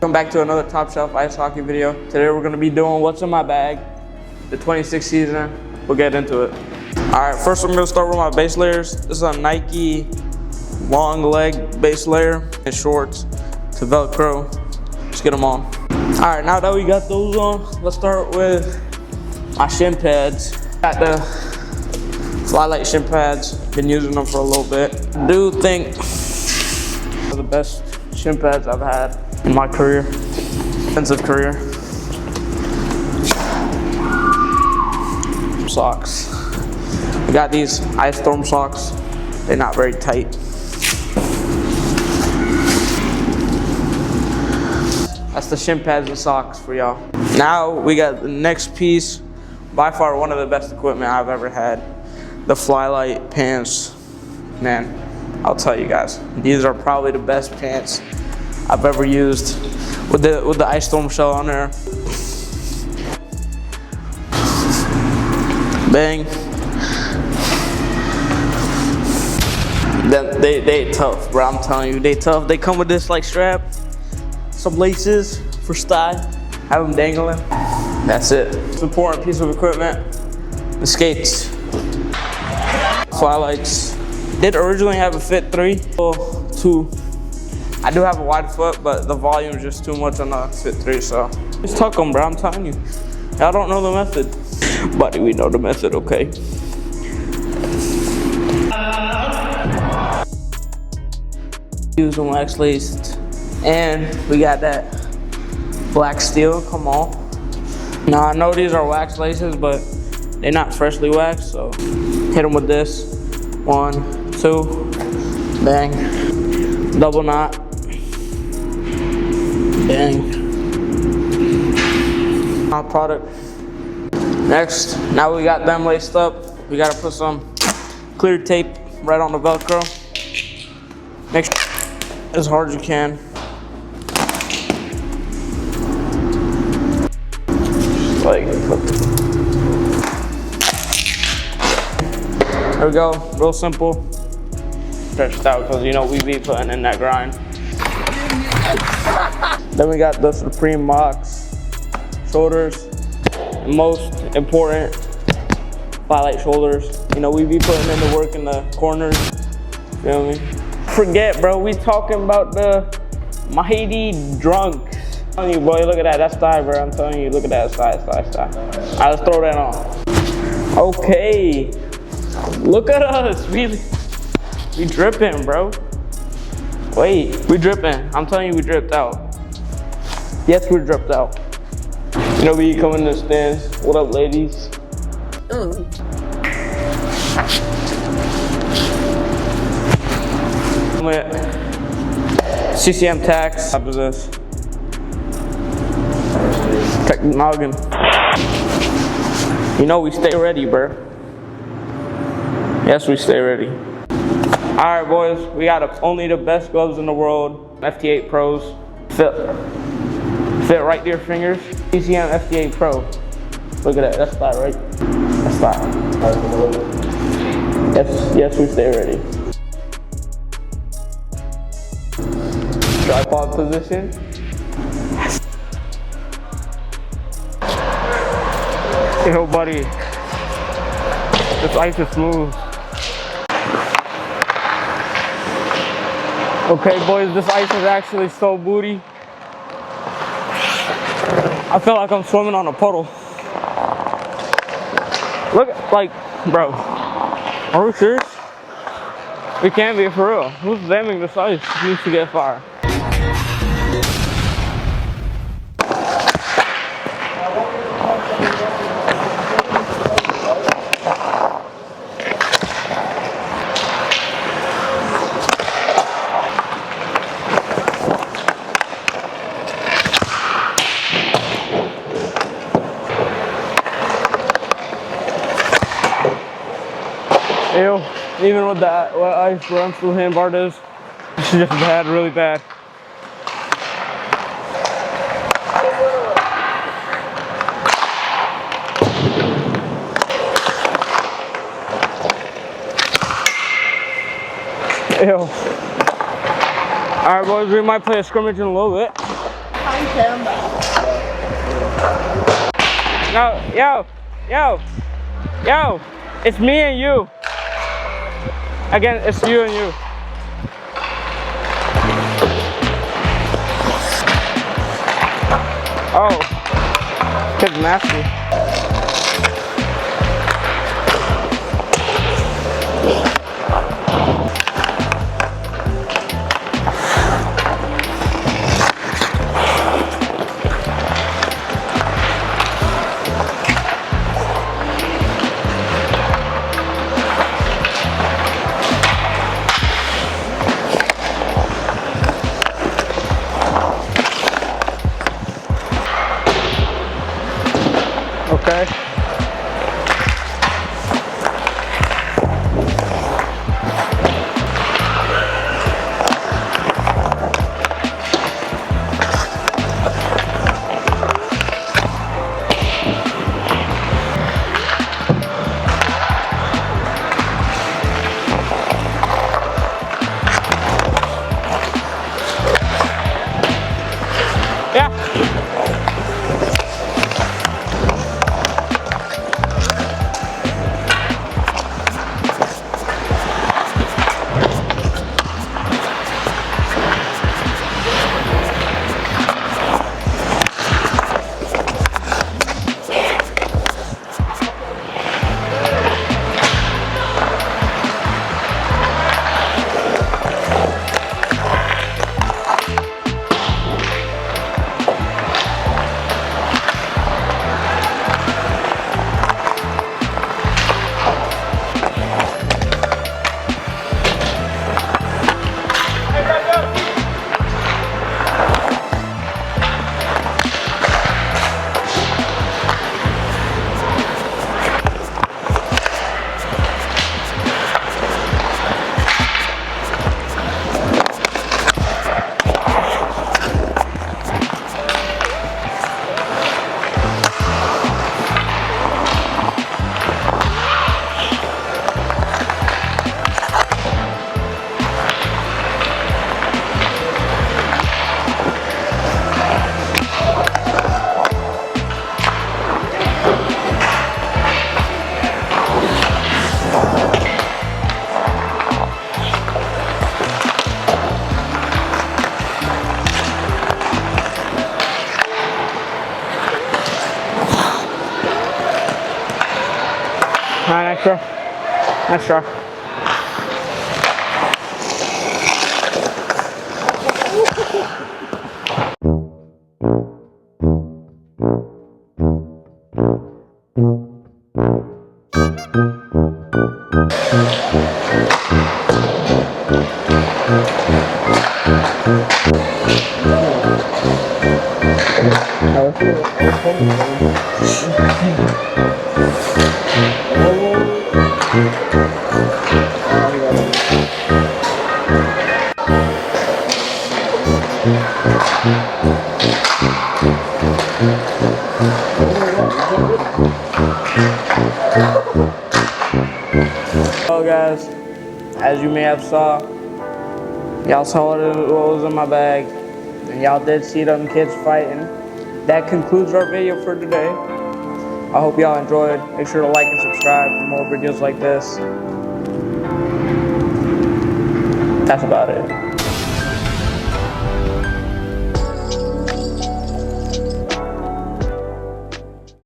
Welcome back to another Top Shelf Ice Hockey video. Today we're gonna be doing what's in my bag, the 26 season. We'll get into it. All right, first I'm gonna start with my base layers. This is a Nike long leg base layer and shorts to Velcro. Let's get them on. All right, now that we got those on, let's start with my shin pads. Got the Flylight shin pads. Been using them for a little bit. I do think they're the best shin pads I've had in my career, extensive career. Socks. I got these Ice Storm socks. They're not very tight. That's the shin pads and socks for y'all. Now we got the next piece, by far one of the best equipment I've ever had. The Flylight pants. Man, I'll tell you guys, these are probably the best pants I've ever used with the Ice Storm shell on there. Bang. They tough, bro. I'm telling you, they tough. They come with this like strap, some laces for style. Have them dangling. That's it. It's an important piece of equipment. The skates. Flylights. Did originally have a fit 3 or 2. I do have a wide foot, but the volume is just too much on the fit 3, so just tuck them, bro. I'm telling you. Y'all don't know the method, but we know the method, okay? Use them wax laced, and we got that black steel. Come on. Now I know these are wax laces, but they're not freshly waxed, so hit them with this. 1, 2, bang, double knot, bang. Our product. Next, now we got them laced up. We gotta put some clear tape right on the Velcro. Make sure as hard as you can. Like, there we go, real simple. Stretched out because you know we be putting in that grind. Then we got the Supreme Mox shoulders. And most important, Flylight shoulders. You know we be putting in the work in the corners. Feel me? Forget, bro. We talking about the Mighty Drunk. I'm telling you, boy, look at that. That's thigh, bro. I'm telling you, look at that. Thigh. All right, let's throw that on. Okay. Look at us, we dripping, bro. Wait, we dripping. I'm telling you, we dripped out. Yes, we're dripped out. You know, we come in the stands. What up, ladies? CCM Tax. What is this? Tech Noggin. You know, we stay ready, bro. Yes, we stay ready. All right, boys, we got only the best gloves in the world. FT8 Pros. Fit right to your fingers. CCM FT8 Pro. Look at that, that's thigh, right? That's thigh. Yes, we stay ready. Tripod position. Yo, buddy. This ice is smooth. Okay, boys, this ice is actually so booty. I feel like I'm swimming on a puddle. Look, like, bro, are we serious? We can't be for real. Who's damming this ice? It needs to get fire. Ew, even with that wet ice, bro, I'm still hitting Bardes. It's just bad, really bad. Ew. Alright boys, we might play a scrimmage in a little bit. No, yo, it's me and you. Again, it's you and you. Oh, kid's nasty. Okay. Yeah. Alright, nice try. Nice try. Well guys, as you may have saw, y'all saw what was in my bag, and y'all did see them kids fighting. That concludes our video for today. I hope y'all enjoyed. Make sure to like and subscribe for more videos like this. That's about it.